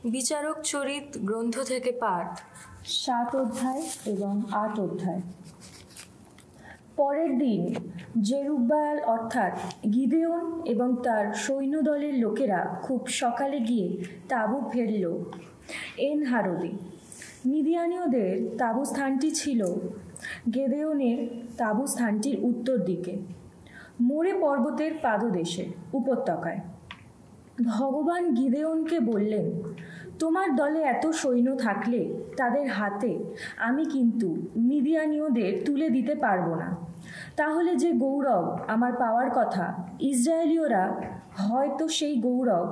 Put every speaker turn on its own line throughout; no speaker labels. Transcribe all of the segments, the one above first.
বিচারক চরিত গ্রন্থ থেকে পাঠ
7 অধ্যায় এবং 8 অধ্যায়। পরের দিন জেরুব্বায়াল অর্থাৎ গিদেওন এবং তার সৈন্যদলের লোকেরা খুব সকালে গিয়ে তাঁবু ফেলল এন হারোদে। মিদিয়ানীয়দের তাঁবুস্থানটি ছিল গেদেওনের তাঁবুস্থানটির উত্তর দিকে, মোরে পর্বতের পাদদেশে উপত্যকায়। ভগবান গিদেওনকে বললেন, তোমার দলে এত সৈন্য থাকলে তাদের হাতে আমি কিন্তু মিদিয়ানীয়দের তুলে দিতে পারবো না। তাহলে যে গৌরব আমার পাওয়ার কথা, ইসরায়েলীয়রা হয়তো সেই গৌরব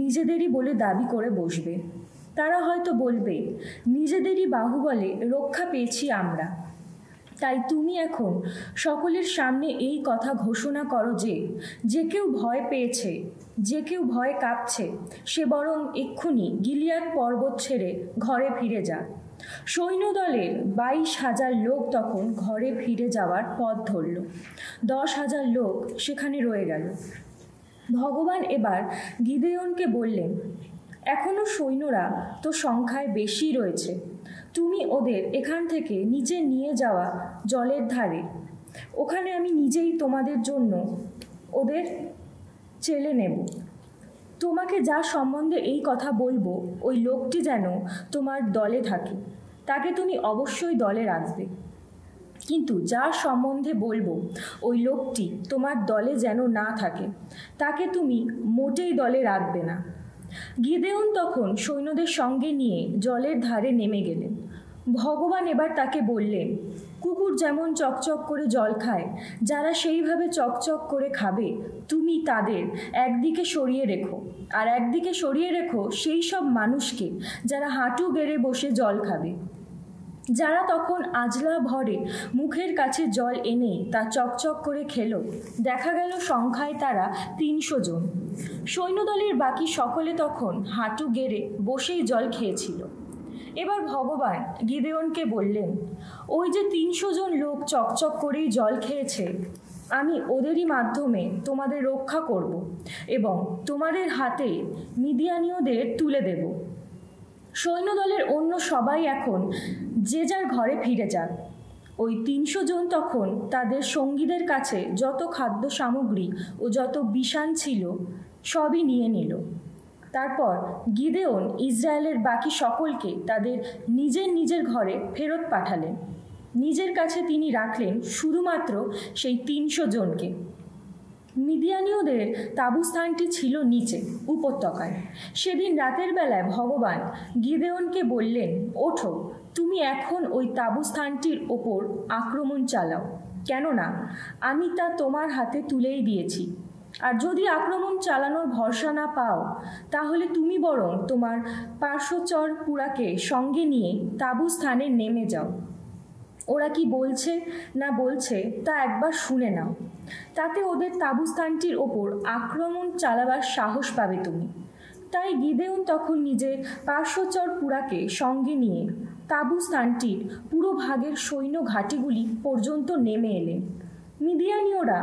নিজেদেরই বলে দাবি করে বসবে। তারা হয়তো বলবে, নিজেদেরই বাহুবলে রক্ষা পেয়েছি আমরা। তাই তুমি এখন সকলের সামনে এই কথা ঘোষণা করো যে, যে কেউ ভয় পেয়েছে, যে কেউ ভয়ে কাঁপছে, সে বরং এক্ষুনি গিলিয়াদ পর্বত ছেড়ে ঘরে ফিরে যাক। সৈন্যদলের 22,000 লোক তখন ঘরে ফিরে যাওয়ার পথ ধরল। 10,000 লোক সেখানে রয়ে গেল। ভগবান এবার গিদেওনকে বললেন, এখনো সৈন্যরা তো সংখ্যায় বেশি রয়েছে। তুমি ওদের এখান থেকে নিচে নিয়ে যাওয়া জলের ধারে, ওখানে আমি নিজেই তোমাদের জন্য ওদের চেলে নেব। তোমাকে যার সম্বন্ধে এই কথা বলবো, ওই লোকটি যেন তোমার দলে থাকে, তাকে তুমি অবশ্যই দলে রাখবে। কিন্তু যার সম্বন্ধে বলবো, ওই লোকটি তোমার দলে যেন না থাকে, তাকে তুমি মোটেই দলে রাখবে না। গিদেওন তখন সৈন্যদের সঙ্গে নিয়ে জলের ধারে নেমে গেলেন। ভগবান এবার তাকে বললেন, কুকুর যেমন চকচক করে জল খায়, যারা সেইভাবে চকচক করে খাবে, তুমি তাদের একদিকে সরিয়ে রেখো, আর একদিকে সরিয়ে রেখো সেই সব মানুষকে যারা হাঁটু গেড়ে বসে জল খাবে। যারা তখন আজলা ভরে মুখের কাছে জল এনে তা চকচক করে খেলো, দেখা গেল সংখ্যায় তারা 300 জন। সৈন্যদলের বাকি সকলে তখন হাঁটু গেড়ে বসেই জল খেয়েছিল। এবার ভগবান গিদেওনকে বললেন, ওই যে 300 জন লোক চকচক করেই জল খেয়েছে, আমি ওদেরই মাধ্যমে তোমাদের রক্ষা করব এবং তোমাদের হাতে মিদিয়ানীয়দের তুলে দেব। সৈন্যদলের অন্য সবাই এখন যে যার ঘরে ফিরে যাক। ওই 300 জন তখন তাদের সঙ্গীদের কাছে যত খাদ্য সামগ্রী ও যত বিষাণ ছিল সবই নিয়ে নিল। তারপর গিদেওন ইসরায়েলের বাকি সকলকে তাদের নিজের নিজের ঘরে ফেরত পাঠালেন। নিজের কাছে তিনি রাখলেন শুধুমাত্র সেই 300 জনকে। মিদিয়ানীয়দের তাঁবুস্থানটি ছিল নিচে উপত্যকায়। সেদিন রাতের বেলায় ভগবান গিদেওনকে বললেন, ওঠো, তুমি এখন ওই তাঁবুস্থানটির ওপর আক্রমণ চালাও, কেননা আমি তা তোমার হাতে তুলেই দিয়েছি। আর যদি আক্রমণ চালানোর ভরসা না পাও, তাহলে তুমি বরং তোমার পার্শ্বচর পুরাকে সঙ্গে নিয়ে তাঁবুস্থানে নেমে যাও। ওরা কি বলছে না বলছে তা একবার শুনে নাও, তাতে ওদের তাঁবুস্থানটির ওপর আক্রমণ চালাবার সাহস পাবে তুমি। তাই গিদেওন তখন নিজের পার্শ্বচর পুরাকে সঙ্গে নিয়ে তাঁবুস্থানটির পুরো ভাগের সৈন্য ঘাঁটিগুলি পর্যন্ত নেমে এলেন। মিদিয়ানীয়রা,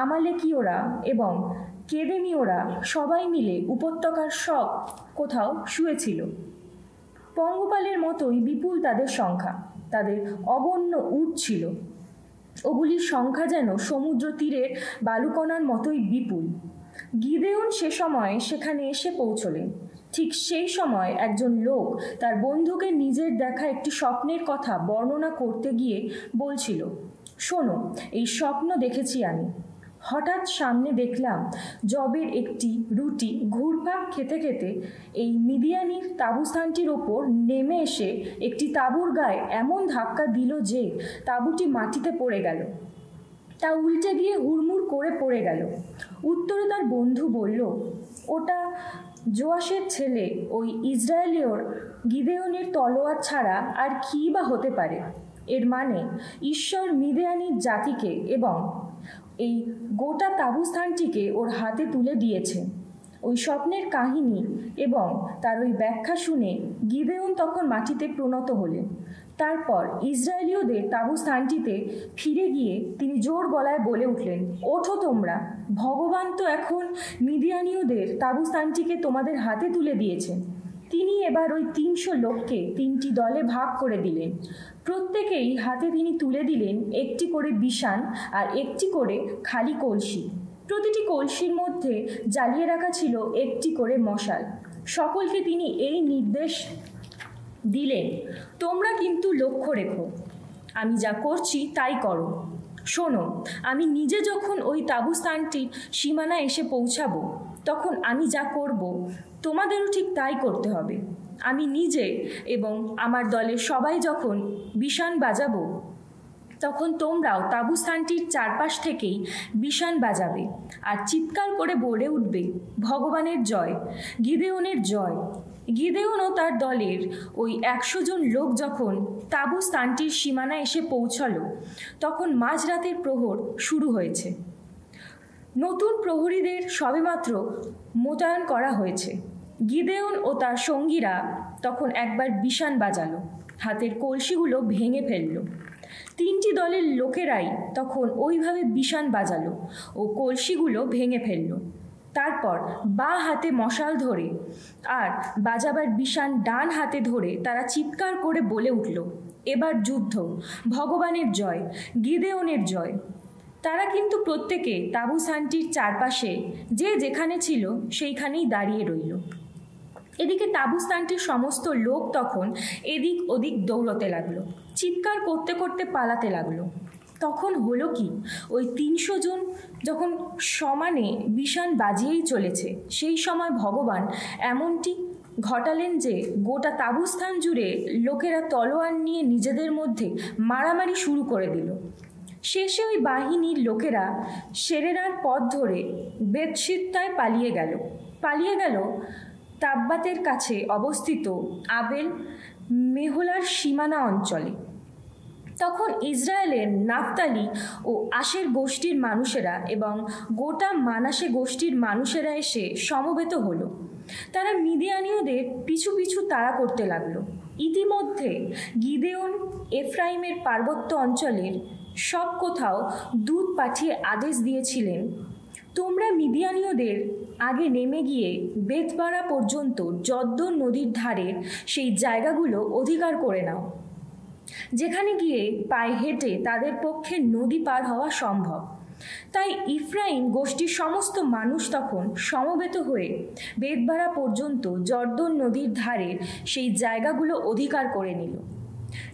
আমালেকীয়রা এবং কেদেমীয়রা সবাই মিলে উপত্যকার সব কোথাও শুয়েছিল। পঙ্গপালের মতোই বিপুল তাদের সংখ্যা, তাদের অগণ্য উট ছিল। ওগুলির সংখ্যা যেন সমুদ্র তীরের বালুকণার মতোই বিপুল। গিদেওন সে সময় সেখানে এসে পৌঁছলেন। ঠিক সেই সময় একজন লোক তার বন্ধুকে নিজের দেখা একটি স্বপ্নের কথা বর্ণনা করতে গিয়ে বলছিল, শোনো, এই স্বপ্ন দেখেছি আমি। হঠাৎ সামনে দেখলাম জবের একটি রুটি ঘুরপাক খেতে খেতে এই মিদিয়ানির তাঁবুস্থানটির ওপর নেমে এসে একটি তাঁবুর গায়ে এমন ধাক্কা দিল যে তাঁবুটি মাটিতে পড়ে গেল। তা উল্টে গিয়ে হুড়মুড় করে পড়ে গেল। উত্তরে তার বন্ধু বলল, ওটা জোয়াশের ছেলে ওই ইসরায়েলীয়র গিদেওনের তলোয়ার ছাড়া আর কী বা হতে পারে। এর মানে ঈশ্বর মিদিয়ানির জাতিকে এবং এই গোটা তাঁবুস্থানটিকে ওর হাতে তুলে দিয়েছে। ওই স্বপ্নের কাহিনী এবং তার ওই ব্যাখ্যা শুনে গিদেওন তখন মাটিতে প্রণত হলেন। তারপর ইসরায়েলীয়দের তাঁবুস্থানটিতে ফিরে গিয়ে তিনি জোর গলায় বলে উঠলেন, ওঠো তোমরা, ভগবান তো এখন মিদিয়ানীয়দের তাঁবুস্থানটিকে তোমাদের হাতে তুলে দিয়েছেন। তিনি এবার ওই ৩০০ লোককে ৩টি দলে ভাগ করে দিলেন। প্রত্যেকেই হাতে তিনি তুলে দিলেন একটি করে বিষাণ আর একটি করে খালি কলসি। প্রতিটি কলসির মধ্যে জ্বালিয়ে রাখা ছিল একটি করে মশাল। সকলকে তিনি এই নির্দেশ দিলেন, তোমরা কিন্তু লক্ষ্য রেখো, আমি যা করছি তাই করো। শোনো, আমি নিজে যখন ওই তাঁবুস্থানটির সীমানা এসে পৌঁছাবো, তখন আমি যা করব তোমাদেরও ঠিক তাই করতে হবে। আমি নিজে এবং আমার দলের সবাই যখন বিষাণ বাজাবো, তখন তোমরাও তাঁবুস্থানটির চারপাশ থেকেই বিষাণ বাজাবে আর চিৎকার করে বলে উঠবে, ভগবানের জয়, গিদেওনের জয়। গিদেওন ও তার দলের ওই ১০০ জন লোক যখন তাঁবুস্থানটির সীমানা এসে পৌঁছালো, তখন মাঝরাতের প্রহর শুরু হয়েছে। নতুন প্রহরীদের সবেমাত্র মোতায়েন করা হয়েছে। গিদেওন ও তার সঙ্গীরা তখন একবার বিষাণ বাজালো, হাতের কলসিগুলো ভেঙে ফেলল। ৩টি দলের লোকেরাই তখন ওইভাবে বিষাণ বাজালো ও কলসিগুলো ভেঙে ফেলল। তারপর বাঁ হাতে মশাল ধরে আর বাজাবার বিষাণ ডান হাতে ধরে তারা চিৎকার করে বলে উঠল, এবার যুদ্ধ, ভগবানের জয়, গিদেওনের জয়। তারা কিন্তু প্রত্যেকে তাঁবুস্থানটির চারপাশে যে যেখানে ছিল সেইখানেই দাঁড়িয়ে রইল। এদিকে তাঁবুস্থানটির সমস্ত লোক তখন এদিক ওদিক দৌড়তে লাগলো, চিৎকার করতে করতে পালাতে লাগলো। তখন হলো কি, ওই ৩০০ জন যখন সমানে বিষাণ বাজিয়েই চলেছে, সেই সময় ভগবান এমনটি ঘটালেন যে গোটা তাঁবুস্থান জুড়ে লোকেরা তলোয়ার নিয়ে নিজেদের মধ্যে মারামারি শুরু করে দিল। শেষে ওই বাহিনীর লোকেরা সেরেরার পথ ধরে বেতশিত্তায় পালিয়ে গেল তাব্বাতের কাছে অবস্থিত আবেল মেহোলার সীমানা অঞ্চলে। তখন ইসরায়েলের নাফতালি ও আশের গোষ্ঠীর মানুষেরা এবং গোটা মানাসে গোষ্ঠীর মানুষেরা এসে সমবেত হলো। তারা মিদিয়ানীয়দের পিছু পিছু তাড়া করতে লাগলো। ইতিমধ্যে গিদেওন এফরাইমের পার্বত্য অঞ্চলের সব কোথাও দূত পাঠিয়ে আদেশ দিয়েছিলেন, তোমরা মিদিয়ানীয়দের আগে নেমে গিয়ে বেতবাড়া পর্যন্ত যদ্দন নদীর ধারের সেই জায়গাগুলো অধিকার করে নাও, যেখানে গিয়ে পায়ে হেঁটে তাদের পক্ষে নদী পার হওয়া সম্ভব। তাই ইফরাইম গোষ্ঠীর সমস্ত মানুষ তখন সমবেত হয়ে বেতবাড়া পর্যন্ত যর্দন নদীর ধারের সেই জায়গাগুলো অধিকার করে নিল,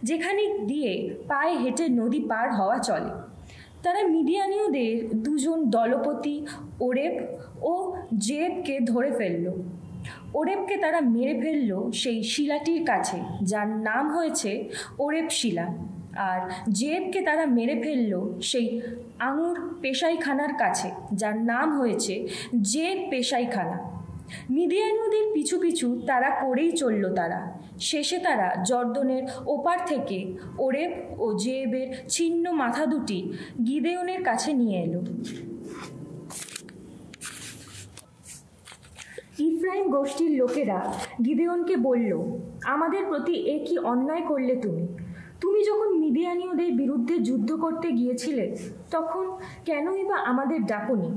যেখানে দিয়ে পায়ে হেঁটে নদী পার হওয়া চলে। তারা মিদিয়ানীয়দের 2 জন দলপতি ওরেব ও জেবকে ধরে ফেলল। ওরেবকে তারা মেরে ফেলল সেই শিলাটির কাছে, যার নাম হয়েছে ওরেব শিলা, আর জেবকে তারা মেরে ফেলল সেই আঙুর পেশাইখানার কাছে, যার নাম হয়েছে জেব পেশাইখানা। মিদিয়ানীয়দের পিছু পিছু তারা করেই চলল। তারা শেষে তারা জর্দনের ওপার থেকে ওরেব ও জেবের ছিন্ন মাথা দুটি গিদেওনের কাছে নিয়ে এলো। ইফরাইম গোষ্ঠীর লোকেরা গিদেওনকে বলল, আমাদের প্রতি এ কি অন্যায় করলে তুমি? তুমি যখন মিদিয়ানীয়দের বিরুদ্ধে যুদ্ধ করতে গিয়েছিলে, তখন কেনই বা আমাদের ডাকনি?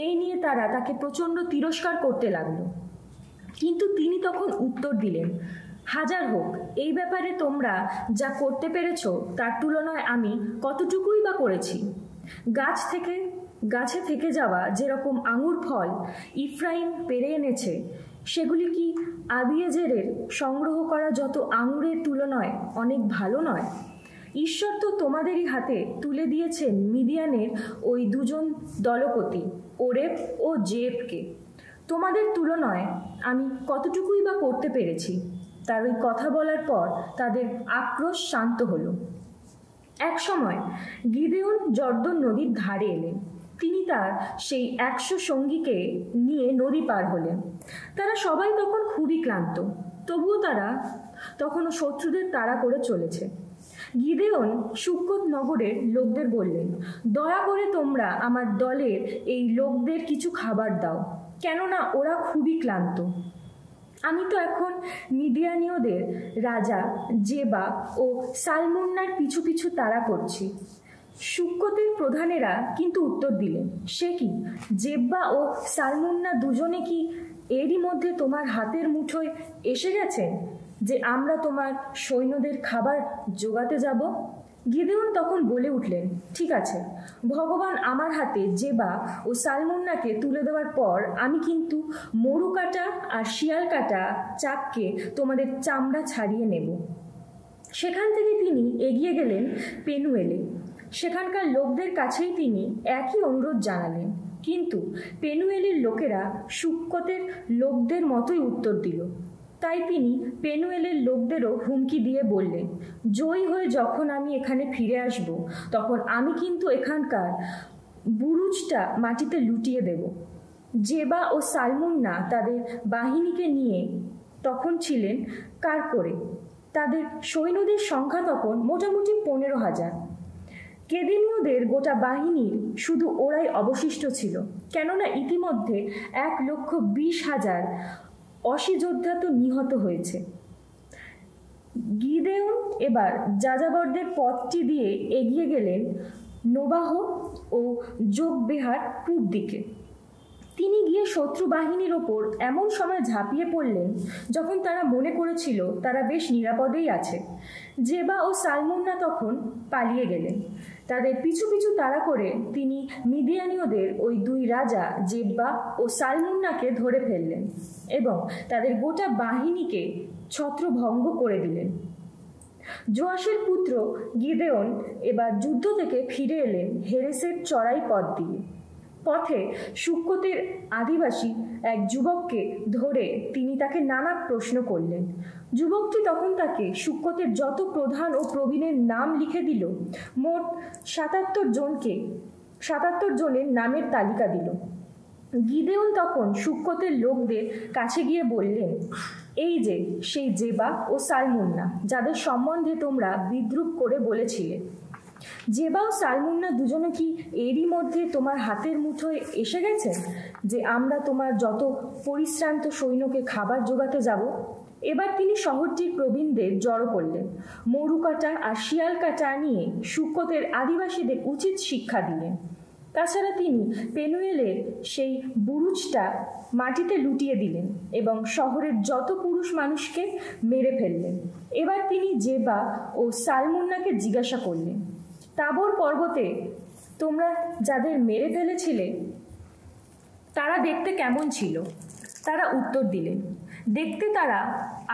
এই নিয়ে তারা তাকে প্রচণ্ড তিরস্কার করতে লাগলো। কিন্তু তিনি তখন উত্তর দিলেন, হাজার হোক, এই ব্যাপারে তোমরা যা করতে পেরেছ তার তুলনায় আমি কতটুকুই বা করেছি। গাছে থেকে যাওয়া যেরকম আঙুর ফল ইফরাইম পেরে এনেছে, সেগুলি কি আবিয়েজেরের সংগ্রহ করা যত আঙুরের তুলনায় অনেক ভালো নয়? ঈশ্বর তো তোমাদেরই হাতে তুলে দিয়েছেন মিদিয়ানের ওই 2 জন দলপতি ওরেব ও জেবকে। তোমাদের তুলনায় আমি কতটুকুই বা করতে পেরেছি? তার ওই কথা বলার পর তাদের আক্রোশ শান্ত হলো। এক সময় গিদেওন জর্দন নদীর ধারে এলেন। তিনি তার সেই 100 সঙ্গীকে নিয়ে নদী পার হলেন। তারা সবাই তখন খুবই ক্লান্ত, তবুও তারা তখনও শত্রুদের তাড়া করে চলেছে। গিদেওন সুক্কোত নগরের লোকদের বললেন, দয়া করে তোমরা আমার দলের এই লোকদের কিছু খাবার দাও, কেননা ওরা খুবই ক্লান্ত। আমি তো এখন মিদিয়ানীয়দের রাজা জেবা ও সালমুন্নার পিছু পিছু তাড়া করছি। সুক্কোতের প্রধানেরা কিন্তু উত্তর দিলেন, সে কি, জেব্বা ও সালমুন্না দুজনে কি এরই মধ্যে তোমার হাতের মুঠোয় এসে গেছেন যে আমরা তোমার সৈন্যদের খাবার জোগাতে যাব? গিদেওন তখন বলে উঠলেন, ঠিক আছে, ভগবান আমার হাতে জেবা ও সালমুন্নাকে তুলে দেওয়ার পর আমি কিন্তু মরু কাটা আর শিয়াল কাটা চাককে তোমাদের চামড়া ছাড়িয়ে নেব। সেখান থেকে তিনি এগিয়ে গেলেন পেনুয়েলে। সেখানকার লোকদের কাছেই তিনি একই অনুরোধ জানালেন, কিন্তু পেনুয়েলের লোকেরা সুক্কতের লোকদের মতোই উত্তর দিল। তাই তিনি পেনুয়েলের লোকদেরও হুমকি দিয়ে বললেন, জয়ী হয়ে যখন আমি এখানে ফিরে আসব তখন আমি কিন্তু এখানকার বুরুজটা মাটিতে লুটিয়ে দেব। জেবা ও সালমুন্না তাদের বাহিনীকে নিয়ে তখন ছিলেন কারকোরে। তাদের সৈন্যদের সংখ্যা তখন মোটামুটি 15,000। কেদিনীয়দের গোটা বাহিনীর শুধু ওরাই অবশিষ্ট ছিল, কেননা ইতিমধ্যে 1,20,000 অসি যোদ্ধা তো নিহত হয়েছে। গিদেওন এবার যাযাবরদের পথটি দিয়ে এগিয়ে গেলেন নোবাহ ও যোগবেহার পূব দিকে। তিনি গিয়ে শত্রু বাহিনীর ওপর এমন সময় ঝাঁপিয়ে পড়লেন যখন তারা মনে করেছিল তারা বেশ নিরাপদেই আছে। জেবা ও সালমুন্না তখন পালিয়ে গেলেন। তাদের পিছু পিছু তাড়া করে তিনি মিদিয়ানীয়দের ওই দুই রাজা জেব্বা ও সালমুন্নাকে ধরে ফেললেন এবং তাদের গোটা বাহিনীকে ছত্রভঙ্গ করে দিলেন। জোয়াশের পুত্র গিদেওন এবার যুদ্ধ থেকে ফিরে এলেন হেরেসের চড়াই পথ দিয়ে। পথে সুক্কতের আদিবাসী এক যুবককে ধরে তিনি তাকে নানা প্রশ্ন করলেন। যুবকটি তখন তাকে সুক্কতের যত প্রধান ও প্রবীণের নাম লিখে দিল। মোট 77 জনের নামের তালিকা দিল। গিদেওন তখন সুক্কতের লোকদের কাছে গিয়ে বললেন, এই যে সেই জেবা ও সালমুন্না যাদের সম্বন্ধে তোমরা বিদ্রূপ করে বলেছিলে। জেবা ও সালমুন্না দুজনে কি এরই মধ্যে তোমার হাতের মুঠোয় এসে গেছে যে আমরা তোমার যত পরিশ্রান্ত সৈন্যকে খাবার জোগাতে যাব? এবার তিনি শহরটির প্রবীণদের জড়ো করলেন। মরু কাটা আর শিয়াল কাটা নিয়ে সুক্কতের আদিবাসীদের উচিত শিক্ষা দিলেন। তাছাড়া তিনি পেনুয়েলের সেই বুরুজটা মাটিতে লুটিয়ে দিলেন এবং শহরের যত পুরুষ মানুষকে মেরে ফেললেন। এবার তিনি জেবা ও সালমুন্নাকে জিজ্ঞাসা করলেন, তাবর পর্বতে তোমরা যাদের মেরে ফেলেছিলে তারা দেখতে কেমন ছিল? তারা উত্তর দিলেন, দেখতে তারা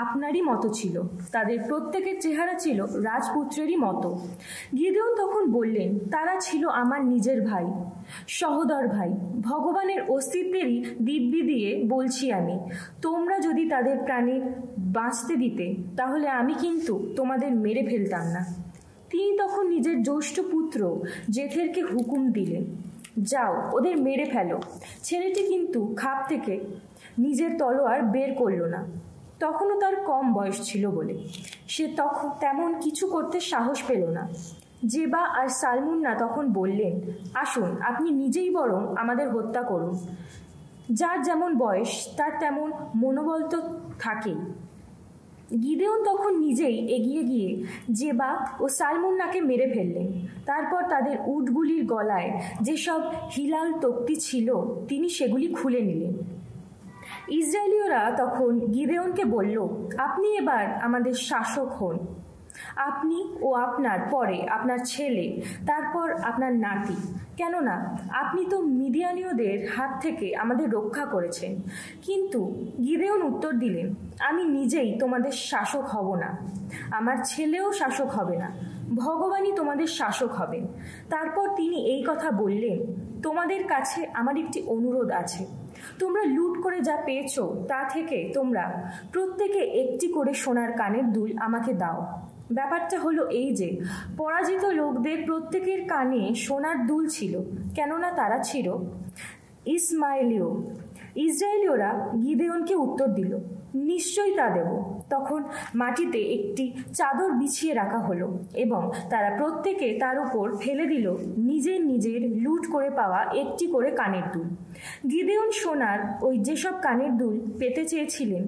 আপনারই মতো ছিল, তাদের প্রত্যেকের চেহারা ছিল রাজপুত্রেরই মতো। গিদেওন তখন বললেন, তারা ছিল আমার নিজের ভাই, সহোদর ভাই। ভগবানের অস্তিত্বেরই দিব্যি দিয়ে বলছি আমি, তোমরা যদি তাদের প্রাণে বাঁচতে দিতে তাহলে আমি কিন্তু তোমাদের মেরে ফেলতাম না। তিনি তখন নিজের জ্যৈষ্ঠ পুত্র জেথেরকে হুকুম দিলেন, যাও ওদের মেরে ফেলো। ছেলেটি কিন্তু খাপ থেকে নিজের তলোয়ার বের করল না, তখনও তার কম বয়স ছিল বলে সে তখন তেমন কিছু করতে সাহস পেল না। জেবা আর সালমুন্না তখন বললেন, আসুন আপনি নিজেই বরং আমাদের হত্যা করুন। যার যেমন বয়স তার তেমন মনোবল তো থাকেই। গিদেওন তখন নিজেই এগিয়ে গিয়ে জেবা ও সালমুন্নাকে মেরে ফেললেন। তারপর তাদের উটগুলির গলায় যেসব হিলাল তক্তি ছিল তিনি সেগুলি খুলে নিলেন। ইসরায়েলীয়রা তখন গিদেওনকে বলল, আপনি এবার আমাদের শাসক হন। আপনি ও আপনার পরে আপনার ছেলে, তারপর আপনার নাতি, কেননা আপনি তো মিদিয়ানীয়দের হাত থেকে আমাদের রক্ষা করেছেন। কিন্তু গিদেওন উত্তর দিলেন, আমি নিজেই তোমাদের শাসক হব না, আমার ছেলেও শাসক হবে না, ভগবানই তোমাদের শাসক হবেন। তারপর তিনি এই কথা বললেন, তোমাদের কাছে আমার একটি অনুরোধ আছে। তোমরা লুট করে যা পেয়েছো তা থেকে তোমরা প্রত্যেকে একটি করে সোনার কানের দুল আমাকে দাও। ব্যাপারটা হলো এই যে পরাজিত লোকদের প্রত্যেকের কানে সোনার দুল ছিল, কেননা তারা ছিল ইসমাইলীয়। ইসরায়েলীয়রা গিদেওনকে উত্তর দিল, নিশ্চয়ই তা দেব। তখন মাটিতে একটি চাদর বিছিয়ে রাখা হলো এবং তারা প্রত্যেকে তার উপর ফেলে দিল নিজের নিজের লুট করে পাওয়া একটি করে কানের দুল। গিদেওন সোনার ওই যেসব কানের দুল পেতে চেয়েছিলেন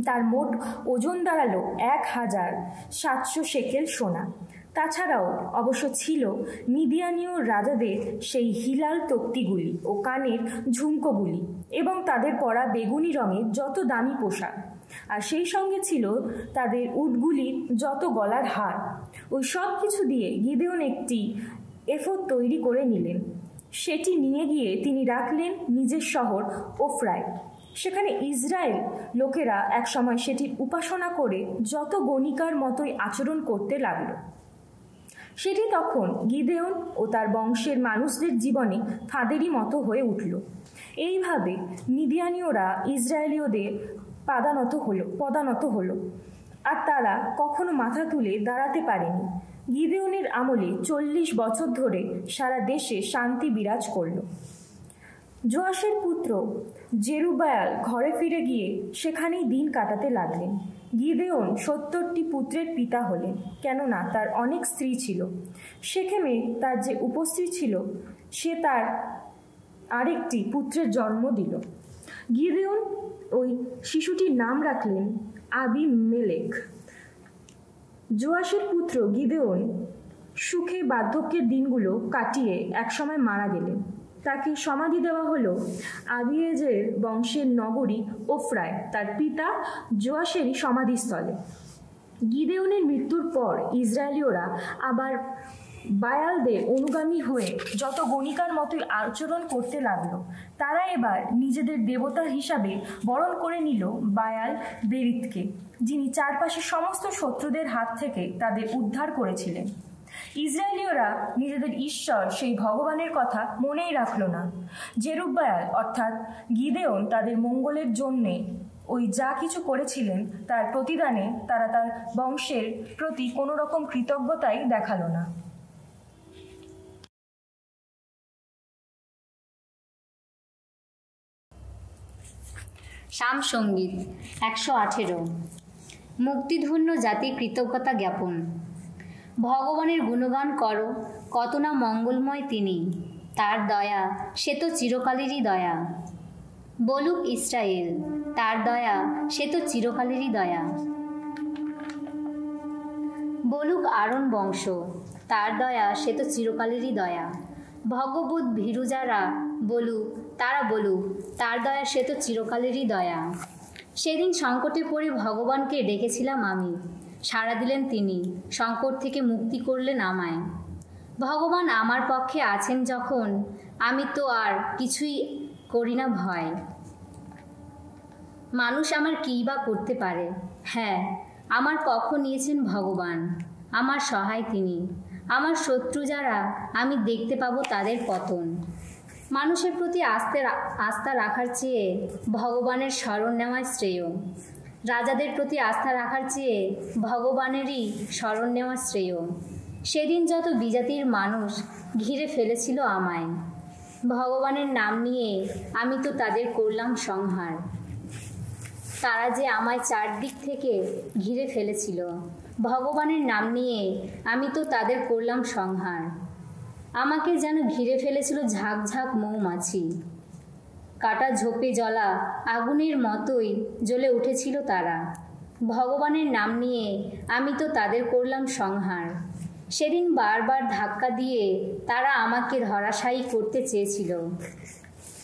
তার মোট ওজন দাঁড়ালো 1,700 শেকেল সোনা। তাছাড়াও অবশ্য ছিল মিদিয়ানীয় রাজাদের সেই হিলাল তক্তিগুলি ও কানের ঝুমকোগুলি এবং তাদের পরা বেগুনি রঙের যত দামি পোশাক, আর সেই সঙ্গে ছিল তাদের উটগুলির যত গলার হার। ওই সব কিছু দিয়ে গিদেওন একটি এফদ তৈরি করে নিলেন। সেটি নিয়ে গিয়ে তিনি রাখলেন নিজের শহর ওফরায়। সেখানে ইসরায়েল লোকেরা একসময় সেটির উপাসনা করে যত গণিকার মতোই আচরণ করতে লাগলো। সেটি তখন গিদেওন ও তার বংশের মানুষদের জীবনে ফাঁদেরই মতো হয়ে উঠল। এইভাবে মিদিয়ানীয়রা ইসরায়েলীয়দের পদানত হলো, আর তারা কখনো মাথা তুলে দাঁড়াতে পারেনি। গিদেওনের আমলে 40 বছর ধরে সারা দেশে শান্তি বিরাজ করল। যোয়াশের পুত্র জেরুব্বায়াল ঘরে ফিরে গিয়ে সেখানেই দিন কাটাতে লাগলেন। গিদেওন 70টি পুত্রের পিতা হলেন, কেননা তার অনেক স্ত্রী ছিল। সেখেমে তার যে উপস্ত্রী ছিল সে তার আরেকটি পুত্রের জন্ম দিল। গিদেওন ওই শিশুটির নাম রাখলেন আবিমেলেক। যোয়াশের পুত্র গিদেওন সুখে বার্ধক্যের দিনগুলো কাটিয়ে একসময় মারা গেলেন। তাকে সমাধি দেওয়া হলো আবিয়েজের বংশের নগরী ওফরায়, তার পিতা যোয়াশেরই সমাধিস্থলে। গিদেওনের মৃত্যুর পর ইসরায়েলীয়রা আবার বায়ালদের অনুগামী হয়ে যত গণিকার মতোই আচরণ করতে লাগলো। তারা এবার নিজেদের দেবতা হিসাবে বরণ করে নিল বায়াল বেরিতকে, যিনি চারপাশের সমস্ত শত্রুদের হাত থেকে তাদের উদ্ধার করেছিলেন। ইসরায়েলীয়রা নিজেদের ঈশ্বর সেই ভগবানের কথা মনেই রাখল না। জেরুব্বায়াল অর্থাৎ গিদেওন তাদের মঙ্গলের জন্যে ওই যা কিছু করেছিলেন তার প্রতিদানে তারা তার বংশের প্রতি কোনো রকম কৃতজ্ঞতাই দেখালো না।
শাম সঙ্গীত 118। মুক্তিধন্য জাতির কৃতজ্ঞতা জ্ঞাপন। ভগবানের গুণগান করো, কত না মঙ্গলময় তিনি, তার দয়া সে তো চিরকালেরই দয়া। বলুক ইসরায়েল, তার দয়া সে তো চিরকালেরই দয়া। বলুক আরণ বংশ, তার দয়া সে তো চিরকালেরই দয়া। ভগবত ভীরু যারা বলুক, তারা বলুক, তার দয়া সে তো চিরকালেরই দয়া। সেদিন সংকটে পড়ে ভগবানকে ডেকেছিলাম আমি, সাড়া দিলেন তিনি, সংকট থেকে মুক্তি করলেন আমায়। ভগবান আমার পক্ষে আছেন যখন, আমি তো আর কিছুই করি না ভয়। মানুষ আমার কী বা করতে পারে? হ্যাঁ, আমার পক্ষ নিয়েছেন ভগবান, আমার সহায় তিনি। আমার শত্রু যারা, আমি দেখতে পাবো তাদের পতন। মানুষের প্রতি আস্থা রাখার চেয়ে ভগবানের শরণ নেওয়াই শ্রেয়। রাজাদের প্রতি আস্থা রাখার চেয়ে ভগবানেরই শরণ নেওয়া শ্রেয়। সেদিন যত বিজাতির মানুষ ঘিরে ফেলেছিল আমায়, ভগবানের নাম নিয়ে আমি তো তাদের করলাম সংহার। তারা যে আমায় চারদিক থেকে ঘিরে ফেলেছিল, ভগবানের নাম নিয়ে আমি তো তাদের করলাম সংহার। আমাকে যেন ঘিরে ফেলেছিল ঝাঁক ঝাঁক মৌমাছি, কাটা ঝোপে জ্বলা আগুনের মতোই জ্বলে উঠেছিল তারা। ভগবানের নাম নিয়ে আমি তো তাদের করলাম সংহার। সেদিন বারবার ধাক্কা দিয়ে তারা আমাকে ধরাশায়ী করতে চেয়েছিল,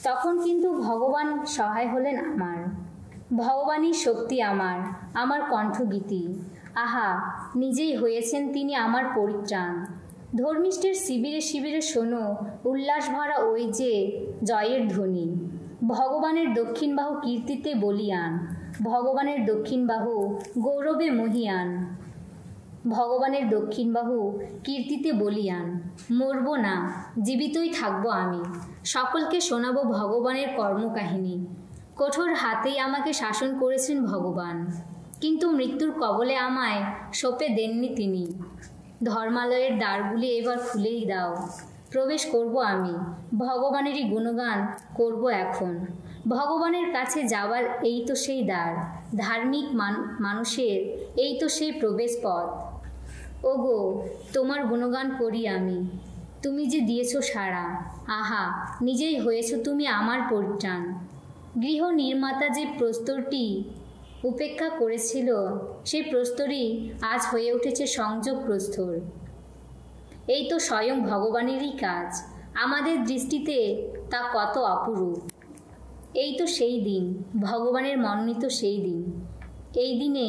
তখন কিন্তু ভগবান সহায় হলেন আমার। ভগবানই শক্তি আমার, আমার কণ্ঠগীতি। আহা, নিজেই হয়েছেন তিনি আমার পরিত্রাণ। ধর্মিষ্ঠের শিবিরে শিবিরে শোনো, উল্লাস ভরা ওই যে জয়ের ধ্বনি। ভগবানের দক্ষিণ বাহু কীর্তিতে বলিয়ান, ভগবানের দক্ষিণ বাহু গৌরবে মহিয়ান। ভগবানের দক্ষিণ বাহু কীর্তিতে বলিয়ান, মরব না, জীবিতই থাকবো আমি। সকলকে শোনাবো ভগবানের কর্মকাহিনী। কঠোর হাতেই আমাকে শাসন করেছেন ভগবান, কিন্তু মৃত্যুর কবলে আমায় সঁপে দেননি তিনি। ধর্মালয়ের দ্বারগুলি এবার খুলেই দাও, প্রবেশ করব আমি, ভগবানেরই গুণগান করব এখন। ভগবানের কাছে যাওয়ার এই তো সেই দ্বার, ধার্মিক মানুষের এই তো সেই প্রবেশ পথ। ওগো, তোমার গুণগান করি আমি, তুমি যে দিয়েছ সাড়া। আহা, নিজেই হয়েছ তুমি আমার পরিত্রাণ। গৃহ নির্মাতা যে প্রস্তরটি উপেক্ষা করেছিল, সেই প্রস্তরই আজ হয়ে উঠেছে সংযোগ প্রস্তর। এই তো স্বয়ং ভগবানেরই কাজ। আমাদের দৃষ্টিতে তা কত অপরূপ। এই তো সেই দিন, ভগবানের মনোনীত সেই দিন। এই দিনে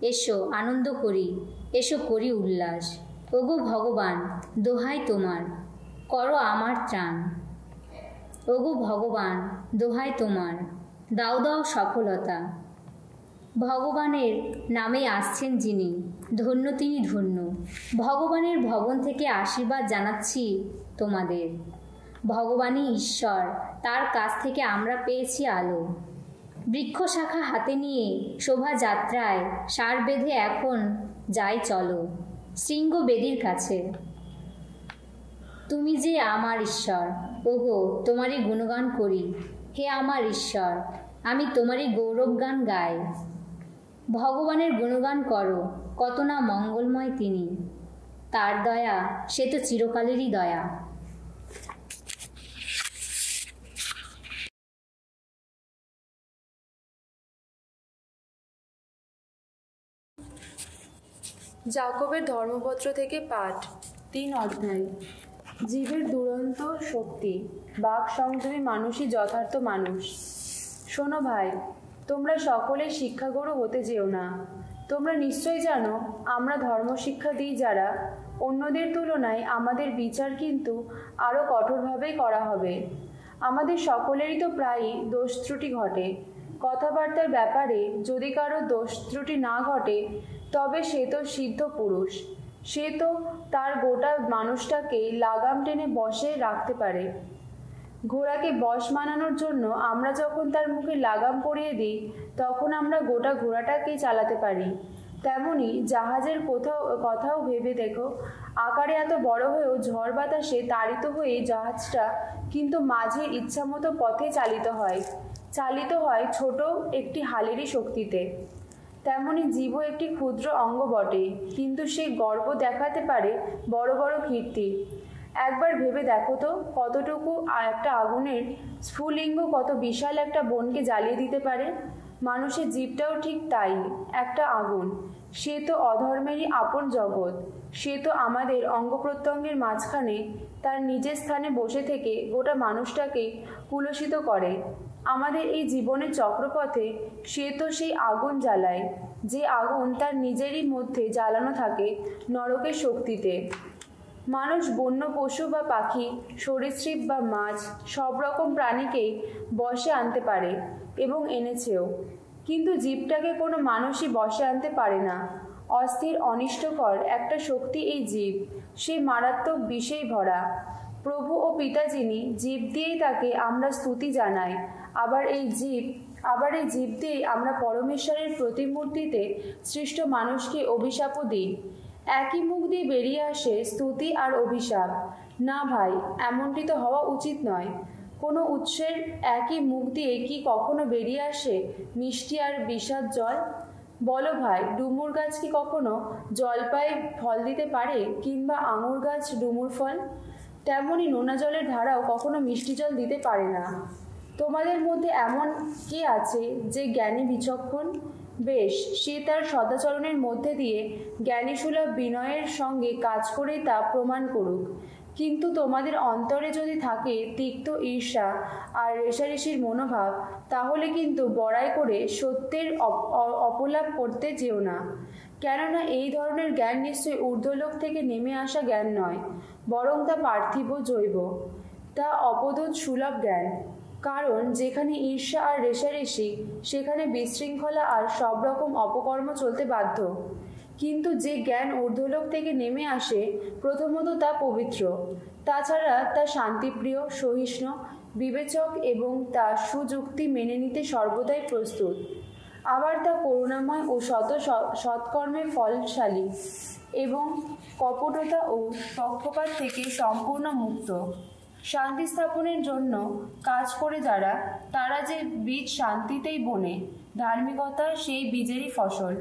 এসো আনন্দ করি, এসো করি উল্লাস। ওগো ভগবান, দোহাই তোমার, করো আমার ত্রাণ। ওগো ভগবান, দোহাই তোমার, দাও দাও সফলতা। ভগবানের নামে আসছেন যিনি, ধন্য তিনি ধন্য। ভগবানের ভবন থেকে আশীর্বাদ জানাচ্ছি তোমাদের। ভগবানই ঈশ্বর, তার কাছ থেকে আমরা পেয়েছি আলো। বৃক্ষ শাখা হাতে নিয়ে শোভাযাত্রায় সার বেঁধে এখন যাই চলো শৃঙ্গ বেদীর কাছে। তুমি যে আমার ঈশ্বর, ওগো তোমারই গুণগান করি। হে আমার ঈশ্বর, আমি তোমারই গৌরবগান গাই। ভগবানের গুণগান করো, কত না মঙ্গলময় তিনি। তার দয়া সে তো চিরকালেরই দয়া।
যাকবের ধর্মপত্র থেকে পাঠ।
3 অধ্যায়। জীবের দুরন্ত শক্তি, বাক সংযমী মানুষই যথার্থ মানুষ। শোনো ভাই, তোমরা সকলে শিক্ষাগুরু হতে যেও না। তোমরা নিশ্চয়ই জানো, আমরা ধর্মশিক্ষা দিই যারা, অন্যদের তুলনায় আমাদের বিচার কিন্তু আরও কঠোরভাবেই করা হবে। আমাদের সকলেরই তো প্রায়ই দোষ ত্রুটি ঘটে। কথাবার্তার ব্যাপারে যদি কারো দোষ ত্রুটি না ঘটে, তবে সে তো সিদ্ধ পুরুষ। সে তো তার গোটা মানুষটাকে লাগাম টেনে বশে রাখতে পারে। ঘোড়াকে বশ মানানোর জন্য আমরা যখন তার মুখে লাগাম পরিয়ে দিই, তখন আমরা গোটা ঘোড়াটাকেই চালাতে পারি। তেমনি জাহাজের কথাও ভেবে দেখো, আকারে এত বড় হয়েও ঝড় বাতাসে তাড়িত হয়ে জাহাজটা কিন্তু মাঝে ইচ্ছামতো পথে চালিত হয় ছোট একটি হালেরই শক্তিতে। তেমনি জীবও একটি ক্ষুদ্র অঙ্গ বটে, কিন্তু সে গর্ব দেখাতে পারে বড় বড় কীর্তি। একবার ভেবে দেখো তো, কতটুকু একটা আগুনের স্ফুলিঙ্গ কত বিশাল একটা বনকে জ্বালিয়ে দিতে পারে। মানুষের জীবটাও ঠিক তাই, একটা আগুন। সে তো অধর্মেরই আপন জগৎ। সে তো আমাদের অঙ্গ প্রত্যঙ্গের মাঝখানে তার নিজের স্থানে বসে থেকে গোটা মানুষটাকে কুলসিত করে। আমাদের এই জীবনের চক্রপথে সে তো সেই আগুন জ্বালায়, যে আগুন তার নিজেরই মধ্যে জ্বালানো থাকে নরকের শক্তিতে। মানুষ বন্য পশু বা পাখি, সরীসৃপ বা মাছ, সব রকম প্রাণীকেই বশে আনতে পারে এবং এনেছেও, কিন্তু জীবটাকে কোনো মানুষই বশে আনতে পারে না। অস্থির অনিষ্টকর একটা শক্তি এই জীব, সে মারাত্মক বিষেই ভরা। প্রভু ও পিতা যিনি, জীব দিয়েই তাকে আমরা স্তুতি জানাই। আবার এই জীব দিয়েই আমরা পরমেশ্বরের প্রতিমূর্তিতে সৃষ্ট মানুষকে অভিশাপও দিই। একই মুখ দিয়ে বেরিয়ে আসে স্তুতি আর অভিশাপ। না ভাই, এমনটি তো হওয়া উচিত নয়। কোনো উৎসের একই মুখ দিয়ে কি কখনো বেরিয়ে আসে মিষ্টি আর বিষাদ জল? বলো ভাই, ডুমুর গাছ কি কখনো জলপাই ফল দিতে পারে, কিংবা আঙুর গাছ ডুমুর ফল? তেমনই নোনা জলের ধারাও কখনো মিষ্টি জল দিতে পারে না। তোমাদের মধ্যে এমন কে আছে যে জ্ঞানী বিচক্ষণ? বেশ, সে তার সদাচরণের মধ্যে দিয়ে জ্ঞানীসুলভ বিনয়ের সঙ্গে কাজ করেই তা প্রমাণ করুক। কিন্তু তোমাদের অন্তরে যদি থাকে তিক্ত ঈর্ষা আর রেষারেষির মনোভাব, তাহলে কিন্তু বড়াই করে সত্যের অপলাপ করতে যেও না। কেননা এই ধরনের জ্ঞান নিশ্চয়ই ঊর্ধ্বলোক থেকে নেমে আসা জ্ঞান নয়, বরং তা পার্থিব জৈব, তা অপদূত সুলভ জ্ঞান। কারণ যেখানে ঈর্ষা আর রেষারেষি, সেখানে বিশৃঙ্খলা আর সব রকম অপকর্ম চলতে বাধ্য। কিন্তু যে জ্ঞান ঊর্ধ্বলোক থেকে নেমে আসে, প্রথমত তা পবিত্র, তাছাড়া তা শান্তিপ্রিয়, সহিষ্ণু, বিবেচক এবং তা সুযুক্তি মেনে নিতে সর্বদাই প্রস্তুত। আবার তা করুণাময় ও সৎকর্মে ফলশালী এবং কপটতা ও পক্ষপাত থেকে সম্পূর্ণ মুক্ত। শান্তি স্থাপনের জন্য কাজ করে যারা, তারা যে বীজ শান্তিতেই বোনে, ধার্মিকতা সেই বীজেরই ফসল।